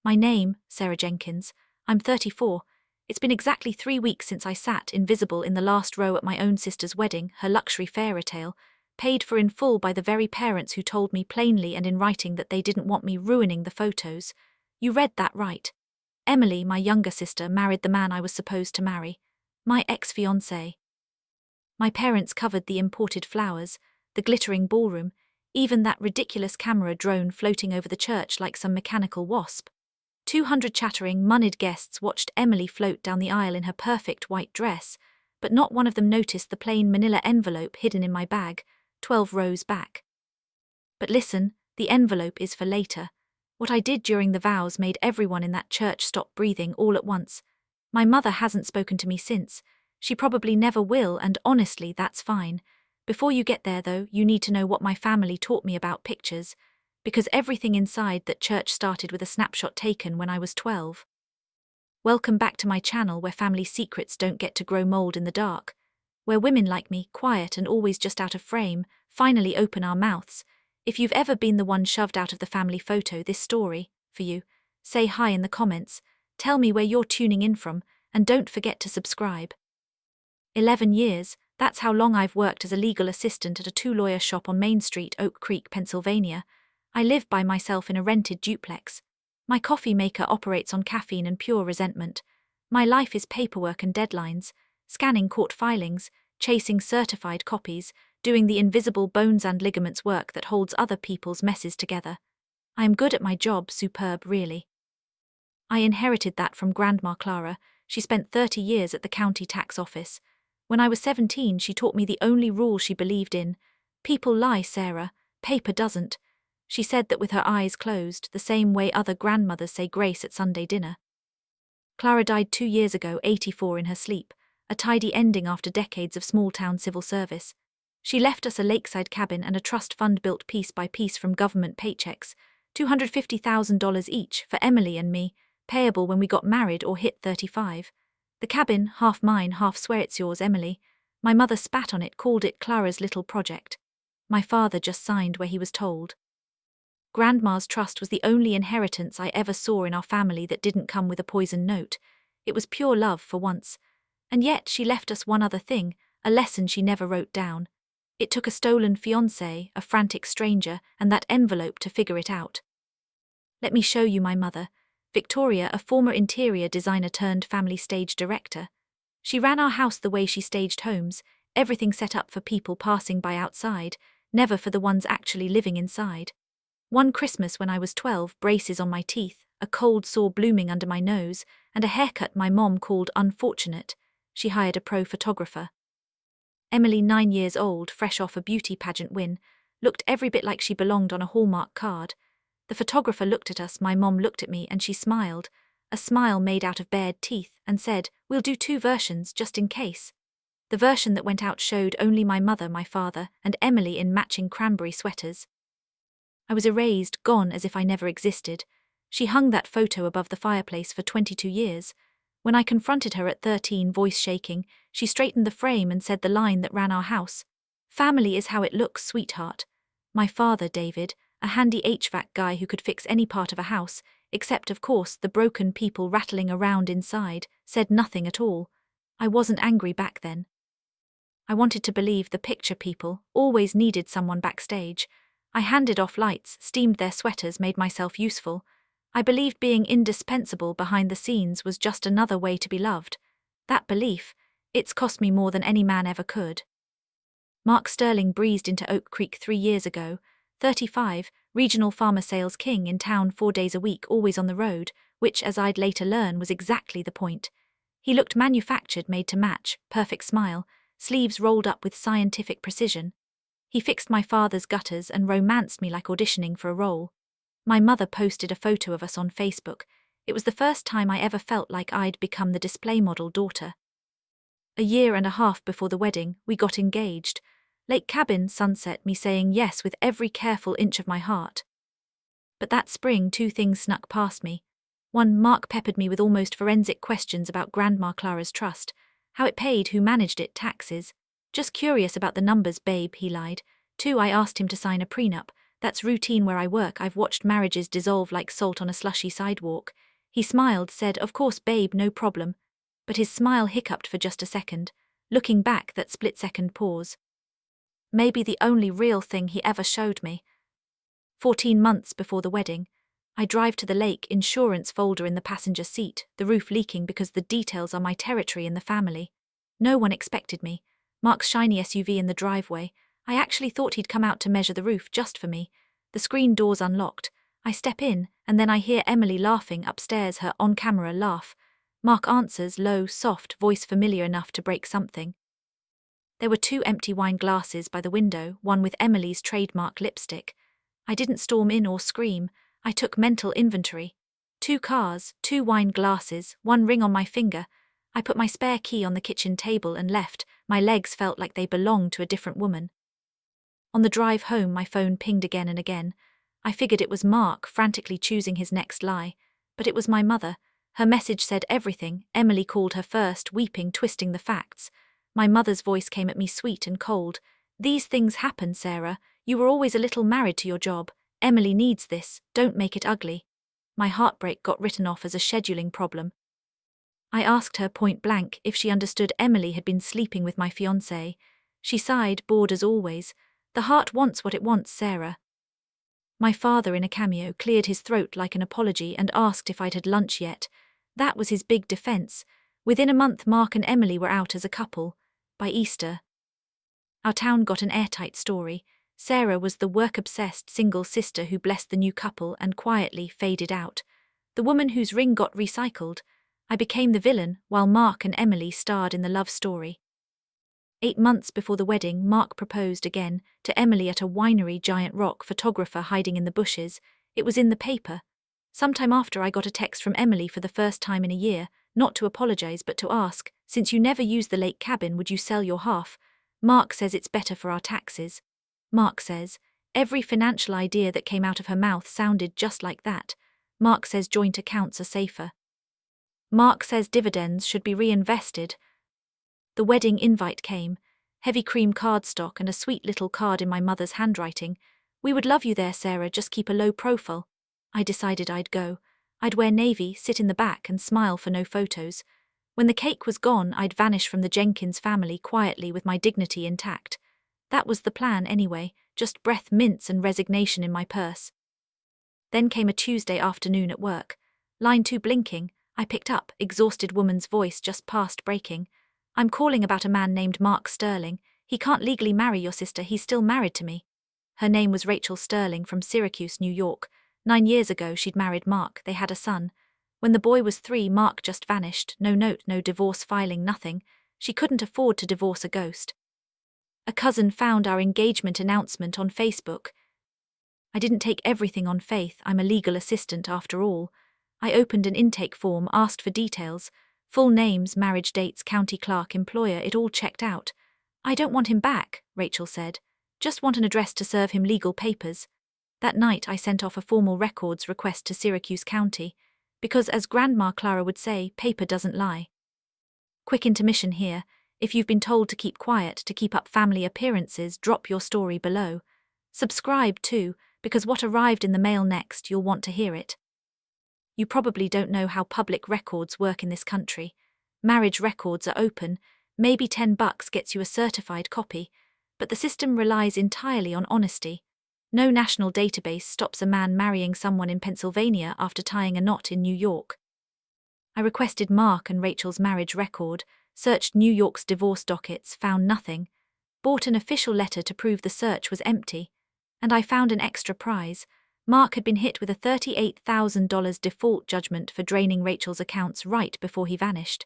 My name, Sarah Jenkins. I'm 34. It's been exactly 3 weeks since I sat invisible in the last row at my own sister's wedding, her luxury fairy tale, paid for in full by the very parents who told me plainly and in writing that they didn't want me ruining the photos. You read that right. Emily, my younger sister, married the man I was supposed to marry. My ex-fiancé. My parents covered the imported flowers, the glittering ballroom, even that ridiculous camera drone floating over the church like some mechanical wasp. 200 chattering, moneyed guests watched Emily float down the aisle in her perfect white dress, but not one of them noticed the plain manila envelope hidden in my bag, 12 rows back. But listen, the envelope is for later. What I did during the vows made everyone in that church stop breathing all at once. My mother hasn't spoken to me since. She probably never will, and honestly, that's fine. Before you get there, though, you need to know what my family taught me about pictures, because everything inside that church started with a snapshot taken when I was 12. Welcome back to my channel where family secrets don't get to grow mold in the dark, where women like me, quiet and always just out of frame, finally open our mouths. If you've ever been the one shoved out of the family photo, this story, for you, say hi in the comments, tell me where you're tuning in from, and don't forget to subscribe. 11 years, that's how long I've worked as a legal assistant at a 2-lawyer shop on Main Street, Oak Creek, Pennsylvania. I live by myself in a rented duplex. My coffee maker operates on caffeine and pure resentment. My life is paperwork and deadlines, scanning court filings, chasing certified copies, doing the invisible bones and ligaments work that holds other people's messes together. I am good at my job, superb really. I inherited that from Grandma Clara. She spent 30 years at the county tax office. When I was 17, she taught me the only rule she believed in. People lie, Sarah. Paper doesn't. She said that with her eyes closed, the same way other grandmothers say grace at Sunday dinner. Clara died 2 years ago, 84 in her sleep, a tidy ending after decades of small-town civil service. She left us a lakeside cabin and a trust fund built piece by piece from government paychecks, $250,000 each for Emily and me, payable when we got married or hit 35. The cabin, half mine, half swear it's yours, Emily. My mother spat on it, called it Clara's little project. My father just signed where he was told. Grandma's trust was the only inheritance I ever saw in our family that didn't come with a poison note. It was pure love for once. And yet she left us one other thing, a lesson she never wrote down. It took a stolen fiancé, a frantic stranger, and that envelope to figure it out. Let me show you my mother, Victoria, a former interior designer turned family stage director. She ran our house the way she staged homes, everything set up for people passing by outside, never for the ones actually living inside. One Christmas when I was 12, braces on my teeth, a cold sore blooming under my nose, and a haircut my mom called unfortunate, she hired a pro photographer. Emily, 9 years old, fresh off a beauty pageant win, looked every bit like she belonged on a Hallmark card. The photographer looked at us, my mom looked at me, and she smiled, a smile made out of bared teeth, and said, "We'll do 2 versions, just in case." The version that went out showed only my mother, my father, and Emily in matching cranberry sweaters. I was erased, gone as if I never existed. She hung that photo above the fireplace for 22 years. When I confronted her at 13, voice shaking, she straightened the frame and said the line that ran our house. "Family is how it looks, sweetheart." My father, David, a handy HVAC guy who could fix any part of a house, except, of course, the broken people rattling around inside, said nothing at all. I wasn't angry back then. I wanted to believe the picture people always needed someone backstage. I handed off lights, steamed their sweaters, made myself useful. I believed being indispensable behind the scenes was just another way to be loved. That belief, it's cost me more than any man ever could. Mark Sterling breezed into Oak Creek 3 years ago, 35, regional farmer sales king in town 4 days a week, always on the road, which, as I'd later learn, was exactly the point. He looked manufactured, made to match, perfect smile, sleeves rolled up with scientific precision. He fixed my father's gutters and romanced me like auditioning for a role. My mother posted a photo of us on Facebook. It was the first time I ever felt like I'd become the display model daughter. A year and a half before the wedding, we got engaged. Lake cabin, sunset, me saying yes with every careful inch of my heart. But that spring 2 things snuck past me. 1, Mark peppered me with almost forensic questions about Grandma Clara's trust, how it paid, who managed it, taxes. "Just curious about the numbers, babe," he lied. 2, I asked him to sign a prenup, That's routine where I work. I've watched marriages dissolve like salt on a slushy sidewalk. He smiled, said, "Of course, babe, no problem." But his smile hiccuped for just a second. Looking back, that split-second pause. Maybe the only real thing he ever showed me. 14 months before the wedding, I drive to the lake, insurance folder in the passenger seat, the roof leaking because the details are my territory in the family. No one expected me. Mark's shiny SUV in the driveway. I actually thought he'd come out to measure the roof just for me. The screen door's unlocked. I step in, and then I hear Emily laughing upstairs, her on-camera laugh. Mark answers, low, soft, voice familiar enough to break something. There were 2 empty wine glasses by the window, one with Emily's trademark lipstick. I didn't storm in or scream. I took mental inventory. 2 cars, 2 wine glasses, 1 ring on my finger. I put my spare key on the kitchen table and left. My legs felt like they belonged to a different woman. On the drive home, my phone pinged again and again. I figured it was Mark, frantically choosing his next lie. But it was my mother. Her message said everything. Emily called her first, weeping, twisting the facts. My mother's voice came at me sweet and cold. "These things happen, Sarah. You were always a little married to your job. Emily needs this. Don't make it ugly." My heartbreak got written off as a scheduling problem. I asked her point blank if she understood Emily had been sleeping with my fiancé. She sighed, bored as always. "The heart wants what it wants, Sarah." My father, in a cameo, cleared his throat like an apology and asked if I'd had lunch yet. That was his big defense. Within a month, Mark and Emily were out as a couple. By Easter, our town got an airtight story. Sarah was the work-obsessed single sister who blessed the new couple and quietly faded out. The woman whose ring got recycled. I became the villain, while Mark and Emily starred in the love story. 8 months before the wedding, Mark proposed again, to Emily at a winery, giant rock photographer hiding in the bushes. It was in the paper. Sometime after, I got a text from Emily for the first time in a year, not to apologize but to ask, "Since you never use the lake cabin, would you sell your half? Mark says it's better for our taxes." Mark says, every financial idea that came out of her mouth sounded just like that. Mark says joint accounts are safer. Mark says dividends should be reinvested. The wedding invite came. Heavy cream cardstock and a sweet little card in my mother's handwriting. "We would love you there, Sarah, just keep a low profile." I decided I'd go. I'd wear navy, sit in the back and smile for no photos. When the cake was gone, I'd vanish from the Jenkins family quietly with my dignity intact. That was the plan anyway, just breath mints and resignation in my purse. Then came a Tuesday afternoon at work. Line 2 blinking. I picked up, exhausted woman's voice just past breaking. "I'm calling about a man named Mark Sterling. He can't legally marry your sister, he's still married to me." Her name was Rachel Sterling from Syracuse, New York. 9 years ago she'd married Mark, they had a son. When the boy was 3, Mark just vanished, no note, no divorce filing, nothing. She couldn't afford to divorce a ghost. A cousin found our engagement announcement on Facebook. I didn't take everything on faith, I'm a legal assistant after all. I opened an intake form, asked for details. Full names, marriage dates, county clerk, employer, it all checked out. "I don't want him back," Rachel said. "Just want an address to serve him legal papers." That night I sent off a formal records request to Syracuse County. Because, as Grandma Clara would say, paper doesn't lie. Quick intermission here. If you've been told to keep quiet to keep up family appearances, drop your story below. Subscribe too, because what arrived in the mail next, you'll want to hear it. You probably don't know how public records work in this country. Marriage records are open, maybe $10 gets you a certified copy, but the system relies entirely on honesty. No national database stops a man marrying someone in Pennsylvania after tying a knot in New York. I requested Mark and Rachel's marriage record, searched New York's divorce dockets, found nothing, bought an official letter to prove the search was empty, and I found an extra prize. Mark had been hit with a $38,000 default judgment for draining Rachel's accounts right before he vanished.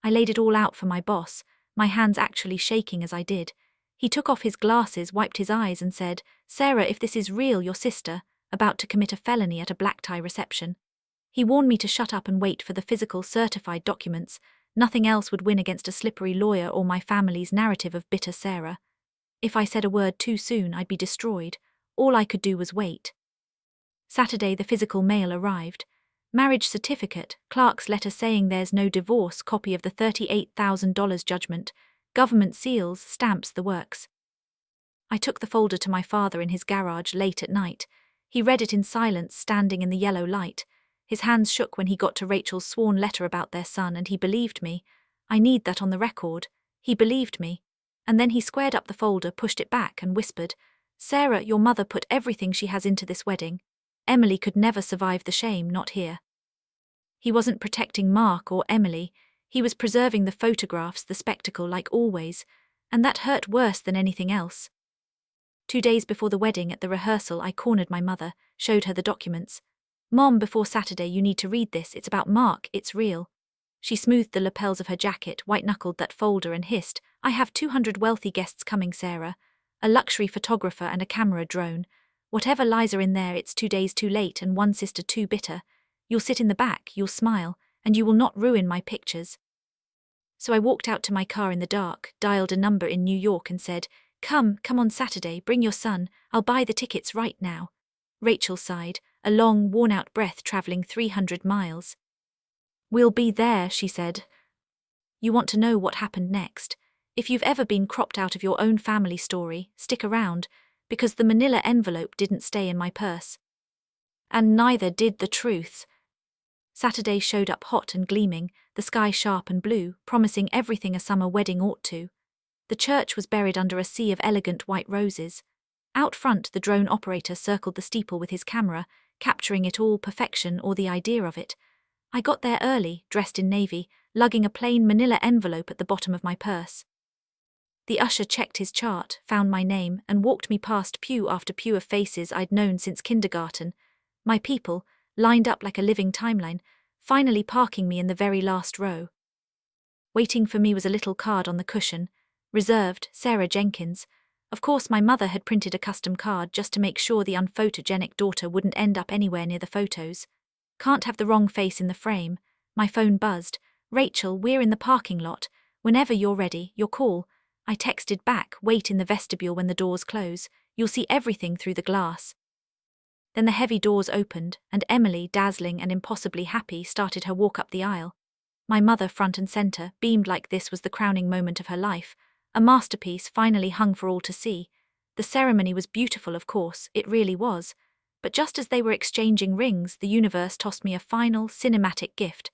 I laid it all out for my boss, my hands actually shaking as I did. He took off his glasses, wiped his eyes and said, "Sarah, if this is real, your sister, about to commit a felony at a black tie reception." He warned me to shut up and wait for the physical certified documents. Nothing else would win against a slippery lawyer or my family's narrative of bitter Sarah. If I said a word too soon, I'd be destroyed. All I could do was wait. Saturday, the physical mail arrived. Marriage certificate, clerk's letter saying there's no divorce, copy of the $38,000 judgment, government seals, stamps, the works. I took the folder to my father in his garage late at night. He read it in silence, standing in the yellow light. His hands shook when he got to Rachel's sworn letter about their son, and he believed me. I need that on the record. He believed me. And then he squared up the folder, pushed it back, and whispered, "Sarah, your mother put everything she has into this wedding. Emily could never survive the shame, not here." He wasn't protecting Mark or Emily. He was preserving the photographs, the spectacle, like always, and that hurt worse than anything else. 2 days before the wedding, at the rehearsal, I cornered my mother, showed her the documents. "Mom, before Saturday you need to read this, it's about Mark, it's real." She smoothed the lapels of her jacket, white-knuckled that folder and hissed, "I have 200 wealthy guests coming, Sarah. A luxury photographer and a camera drone. Whatever lies are in there, it's 2 days too late and one sister too bitter. You'll sit in the back, you'll smile, and you will not ruin my pictures." So I walked out to my car in the dark, dialed a number in New York and said, Come on Saturday, bring your son, I'll buy the tickets right now." Rachel sighed, a long, worn-out breath traveling 300 miles. "We'll be there," she said. You want to know what happened next? If you've ever been cropped out of your own family story, stick around, because the manila envelope didn't stay in my purse. And neither did the truths. Saturday showed up hot and gleaming, the sky sharp and blue, promising everything a summer wedding ought to. The church was buried under a sea of elegant white roses. Out front, the drone operator circled the steeple with his camera, capturing it all, perfection or the idea of it. I got there early, dressed in navy, lugging a plain manila envelope at the bottom of my purse. The usher checked his chart, found my name, and walked me past pew after pew of faces I'd known since kindergarten. My people, lined up like a living timeline, finally parking me in the very last row. Waiting for me was a little card on the cushion. Reserved, Sarah Jenkins. Of course, my mother had printed a custom card just to make sure the unphotogenic daughter wouldn't end up anywhere near the photos. Can't have the wrong face in the frame. My phone buzzed. "Rachel, we're in the parking lot. Whenever you're ready, your call." I texted back, "Wait in the vestibule when the doors close. You'll see everything through the glass." Then the heavy doors opened, and Emily, dazzling and impossibly happy, started her walk up the aisle. My mother, front and center, beamed like this was the crowning moment of her life. A masterpiece finally hung for all to see. The ceremony was beautiful, of course, it really was. But just as they were exchanging rings, the universe tossed me a final, cinematic gift.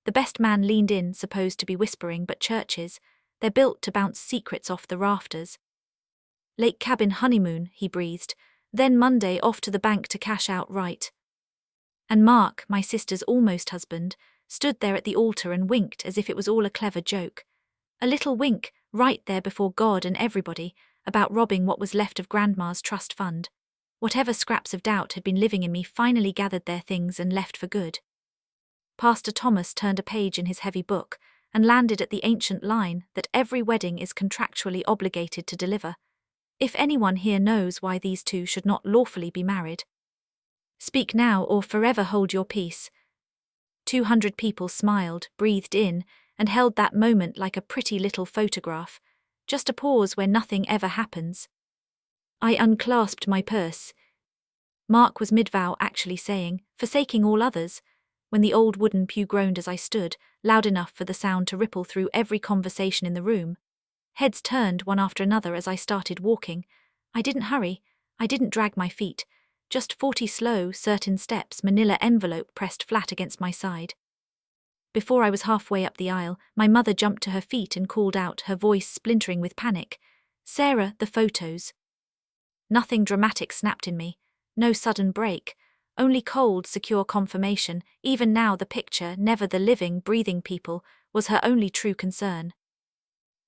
The best man leaned in, supposed to be whispering, but churches, they're built to bounce secrets off the rafters. "Lake cabin honeymoon," he breathed. "Then Monday off to the bank to cash out right." And Mark, my sister's almost husband, stood there at the altar and winked as if it was all a clever joke. A little wink, right there before God and everybody, about robbing what was left of Grandma's trust fund. Whatever scraps of doubt had been living in me finally gathered their things and left for good. Pastor Thomas turned a page in his heavy book and landed at the ancient line that every wedding is contractually obligated to deliver. If anyone here knows why these two should not lawfully be married, speak now or forever hold your peace. 200 people smiled, breathed in, and held that moment like a pretty little photograph, just a pause where nothing ever happens. I unclasped my purse. Mark was mid-vow, actually saying, "Forsaking all others," when the old wooden pew groaned as I stood, loud enough for the sound to ripple through every conversation in the room. Heads turned one after another as I started walking. I didn't hurry, I didn't drag my feet, just 40 slow, certain steps, manila envelope pressed flat against my side. Before I was halfway up the aisle, my mother jumped to her feet and called out, her voice splintering with panic, "Sarah, the photos." Nothing dramatic snapped in me, no sudden break, only cold, secure confirmation. Even now the picture, never the living, breathing people, was her only true concern.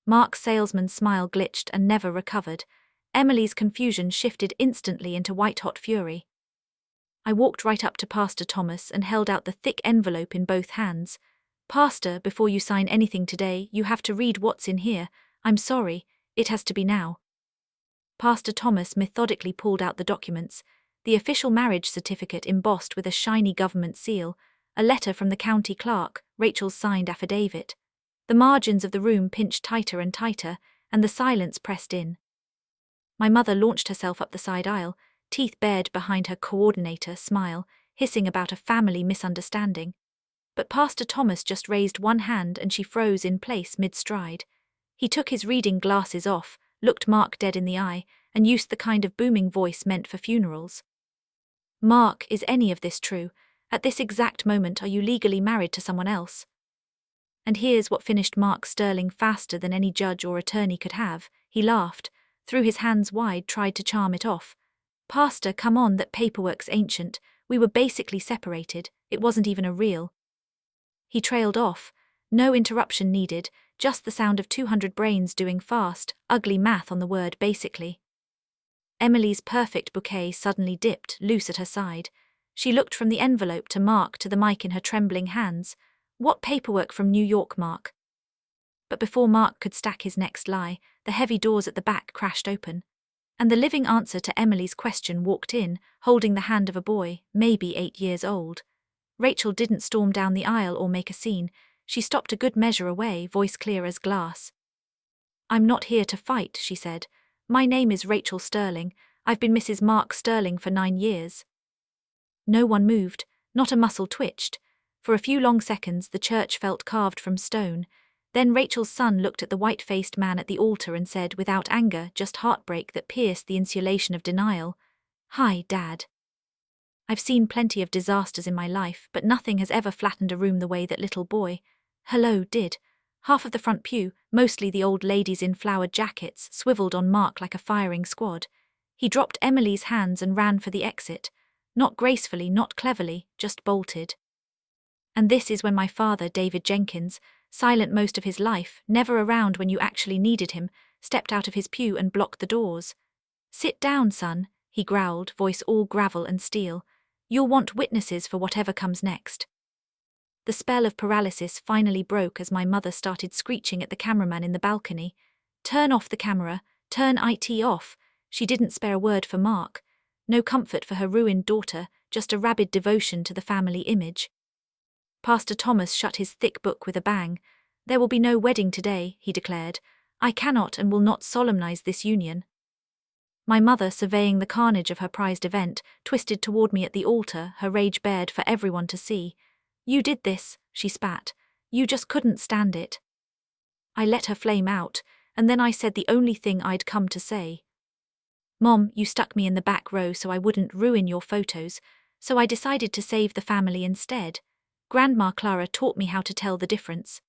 Mark's salesman's smile glitched and never recovered. Emily's confusion shifted instantly into white-hot fury. I walked right up to Pastor Thomas and held out the thick envelope in both hands. "Pastor, before you sign anything today, you have to read what's in here. I'm sorry, it has to be now." Pastor Thomas methodically pulled out the documents, the official marriage certificate embossed with a shiny government seal, a letter from the county clerk, Rachel's signed affidavit. The margins of the room pinched tighter and tighter, and the silence pressed in. My mother launched herself up the side aisle, teeth bared behind her coordinator smile, hissing about a family misunderstanding. But Pastor Thomas just raised one hand and she froze in place mid-stride. He took his reading glasses off, looked Mark dead in the eye, and used the kind of booming voice meant for funerals. "Mark, is any of this true? At this exact moment, are you legally married to someone else?" And here's what finished Mark Sterling faster than any judge or attorney could have. He laughed, threw his hands wide, tried to charm it off. "Pastor, come on, that paperwork's ancient. We were basically separated. It wasn't even a real." He trailed off. No interruption needed, just the sound of 200 brains doing fast, ugly math on the word basically. Emily's perfect bouquet suddenly dipped, loose at her side. She looked from the envelope to Mark to the mic in her trembling hands. "What paperwork from New York, Mark?" But before Mark could stack his next lie, the heavy doors at the back crashed open. And the living answer to Emily's question walked in, holding the hand of a boy, maybe 8 years old. Rachel didn't storm down the aisle or make a scene. She stopped a good measure away, voice clear as glass. "I'm not here to fight," she said. "My name is Rachel Sterling. I've been Mrs. Mark Sterling for 9 years." No one moved, not a muscle twitched. For a few long seconds the church felt carved from stone. Then Rachel's son looked at the white-faced man at the altar and said, without anger, just heartbreak that pierced the insulation of denial, "Hi, Dad. I've seen plenty of disasters in my life, but nothing has ever flattened a room the way that little boy, hello, did." Half of the front pew, mostly the old ladies in flowered jackets, swiveled on Mark like a firing squad. He dropped Emily's hands and ran for the exit. Not gracefully, not cleverly, just bolted. And this is when my father, David Jenkins, silent most of his life, never around when you actually needed him, stepped out of his pew and blocked the doors. "Sit down, son," he growled, voice all gravel and steel. "You'll want witnesses for whatever comes next." The spell of paralysis finally broke as my mother started screeching at the cameraman in the balcony. "Turn off the camera, turn IT off." She didn't spare a word for Mark. No comfort for her ruined daughter, just a rabid devotion to the family image. Pastor Thomas shut his thick book with a bang. "There will be no wedding today," he declared. "I cannot and will not solemnize this union." My mother, surveying the carnage of her prized event, twisted toward me at the altar, her rage bared for everyone to see. "You did this," she spat. "You just couldn't stand it." I let her flame out, and then I said the only thing I'd come to say. "Mom, you stuck me in the back row so I wouldn't ruin your photos, so I decided to save the family instead. Grandma Clara taught me how to tell the difference."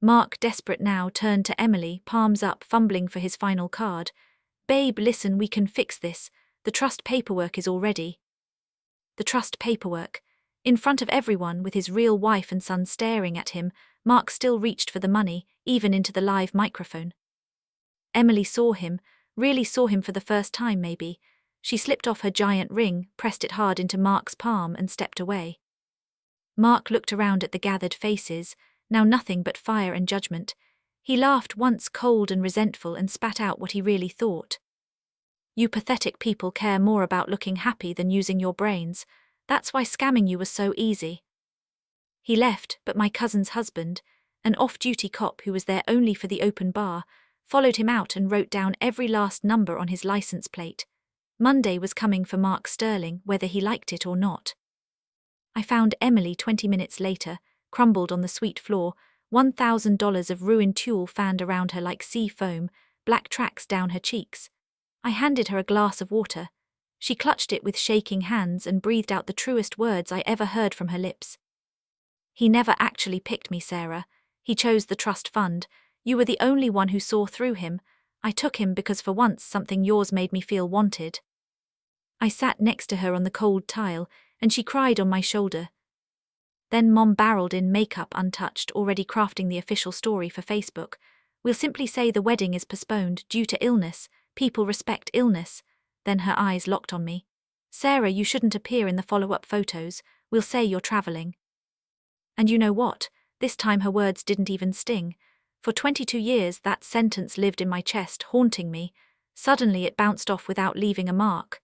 Mark, desperate now, turned to Emily, palms up, fumbling for his final card. "Babe, listen, we can fix this. The trust paperwork is all ready." The trust paperwork. In front of everyone, with his real wife and son staring at him, Mark still reached for the money, even into the live microphone. Emily saw him, really saw him for the first time maybe. She slipped off her giant ring, pressed it hard into Mark's palm and stepped away. Mark looked around at the gathered faces, now nothing but fire and judgment. He laughed once, cold and resentful, and spat out what he really thought. "You pathetic people care more about looking happy than using your brains. That's why scamming you was so easy." He left, but my cousin's husband, an off-duty cop who was there only for the open bar, followed him out and wrote down every last number on his license plate. Monday was coming for Mark Sterling, whether he liked it or not. I found Emily 20 minutes later, crumbled on the suite floor, $1,000 of ruined tulle fanned around her like sea foam, black tracks down her cheeks. I handed her a glass of water. She clutched it with shaking hands and breathed out the truest words I ever heard from her lips. "He never actually picked me, Sarah. He chose the trust fund. You were the only one who saw through him. I took him because for once something yours made me feel wanted." I sat next to her on the cold tile, and she cried on my shoulder. Then Mom barreled in, makeup untouched, already crafting the official story for Facebook. "We'll simply say the wedding is postponed due to illness. People respect illness." Then her eyes locked on me. "Sarah, you shouldn't appear in the follow-up photos. We'll say you're traveling." And you know what? This time her words didn't even sting. For 22 years that sentence lived in my chest, haunting me. Suddenly it bounced off without leaving a mark.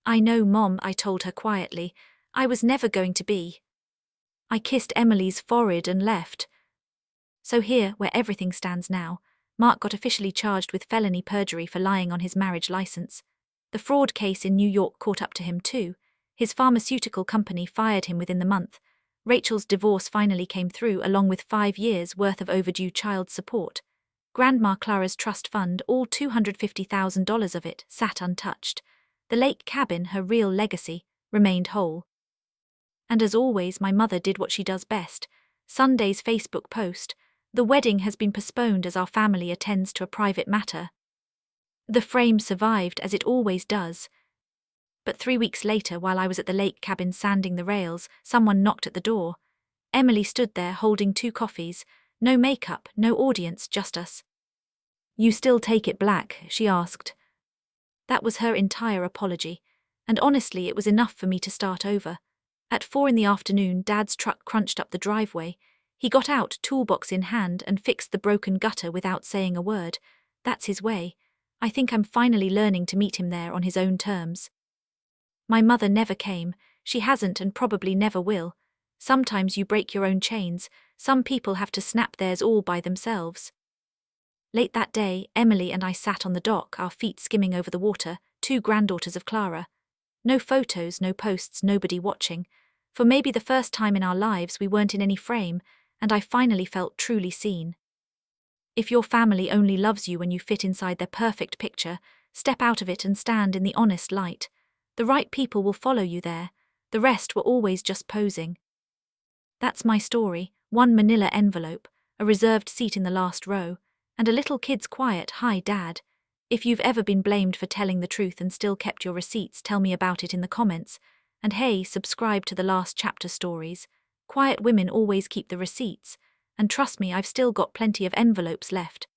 "I know, Mom," I told her quietly. "I was never going to be." I kissed Emily's forehead and left. So here, where everything stands now, Mark got officially charged with felony perjury for lying on his marriage license. The fraud case in New York caught up to him too. His pharmaceutical company fired him within the month. Rachel's divorce finally came through, along with 5 years' worth of overdue child support. Grandma Clara's trust fund, all $250,000 of it, sat untouched. The lake cabin, her real legacy, remained whole. And as always, my mother did what she does best. Sunday's Facebook post: "The wedding has been postponed as our family attends to a private matter." The frame survived, as it always does. But 3 weeks later, while I was at the lake cabin sanding the rails, someone knocked at the door. Emily stood there holding 2 coffees. No makeup, no audience, just us. "You still take it black?" she asked. That was her entire apology, and honestly it was enough for me to start over. At 4 in the afternoon, Dad's truck crunched up the driveway. He got out, toolbox in hand, and fixed the broken gutter without saying a word. That's his way. I think I'm finally learning to meet him there on his own terms. My mother never came. She hasn't and probably never will. Sometimes you break your own chains. Some people have to snap theirs all by themselves. Late that day, Emily and I sat on the dock, our feet skimming over the water, 2 granddaughters of Clara. No photos, no posts, nobody watching. For maybe the first time in our lives we weren't in any frame, and I finally felt truly seen. If your family only loves you when you fit inside their perfect picture, step out of it and stand in the honest light. The right people will follow you there. The rest were always just posing. That's my story: 1 manila envelope, a reserved seat in the last row, and a little kid's quiet "Hi, Dad." If you've ever been blamed for telling the truth and still kept your receipts, tell me about it in the comments. And hey, subscribe to the last chapter stories. Quiet women always keep the receipts. And trust me, I've still got plenty of envelopes left.